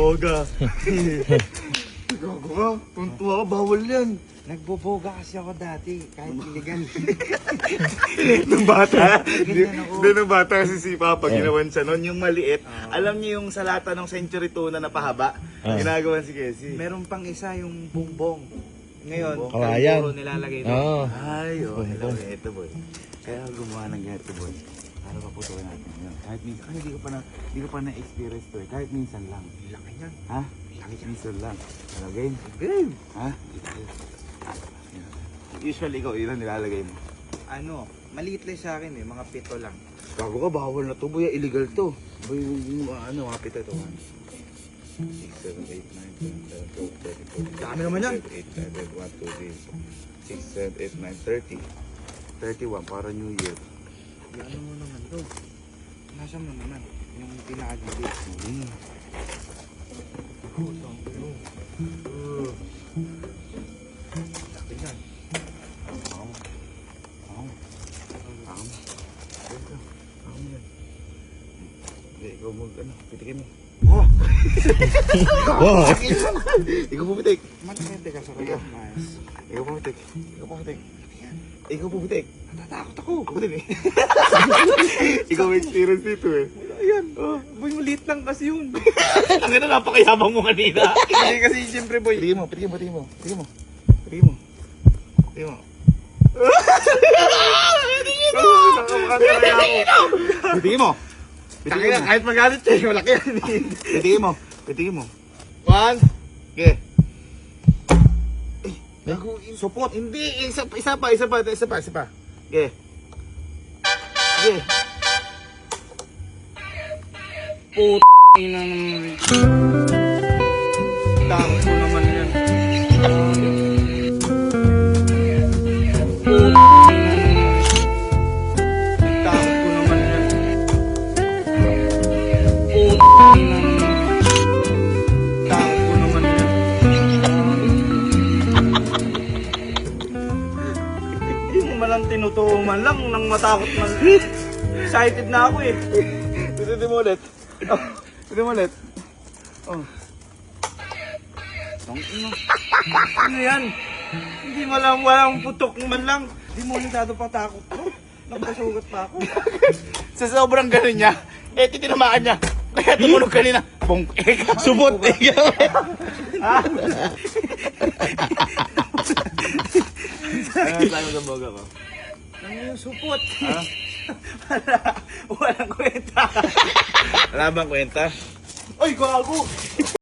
Boga. Gago ka. Tuntua ka, bawal yan. Nagboboga kasi ako dati, kahit illegal. Nung bata. Ganyan ako. Nung bata kasi si Papa, ginawan siya noon. Yung maliit. Alam niyo yung salata ng century tuna na pahaba? Ginagawan si Casey. Meron pang isa yung bumbong. Ngayon, Kawayan. puro nilalagay doon. Oo. Ay, oh, hello, ito boy. Kaya gumawa ng ganito boy. Para paputuin natin yun. Kahit minsan, kasi di ko pa na-experience to eh. Kahit minsan lang. Laki yan. Ha? Minsan lang. Ano, game? Game! Ha? Usually ikaw, ilan nilalagay mo? Ano, maliit lang sa akin eh, mga 7 lang. Gago ka, bawal na to boy. Illegal to. Boy, ano, mga pito ito. 6, 7, 8, 9, 10, 11, 12, 13, 14, Dami naman yan. 8, 9, 6, 7, 8, 9, 30. 31 para New Year. Ano mo naman to? Nasa mo naman, yung pinakagilid. Laki yan. Ikaw mo, ano, pitikin mo. Wow. Ikaw pumitik. Matindi ka sa kanya, mas. Ikaw pumitik. Ikaw pumitik. Natatakot ako. Ako din eh. Ikaw may experience dito eh. Ayan, boy, maliit lang kasi yun. Ang ganda, napakayabang mo kanina. Hindi kasi siyempre boy. Pitikin mo. Pitikin mo. Pitikin mo. Pitikin mo. Kahit magalit siya, malaki yan. Pitikin mo. 1. Okay. Supot. Hindi, isa pa. Okay. Okay. Ina naman. Takot ko naman yan. Takot ko naman yan. Takot ko naman yan. Hindi mo malang tinutuo man lang nang matakot man. Excited na ako eh. Pitikin mo ulit. Oh. Ano yan? Hindi mo lang walang putok man lang. Hindi mo nagdado pa takot ko. Nakasugat pa ako. Sa sobrang ganun niya, titinamaan niya. Kaya tumunog kanina. Pong, Supot. Ano tayo magkaboga ko? Ano yung supot? Ha? Walang kwenta. Wala bang kwenta? Ay, gago!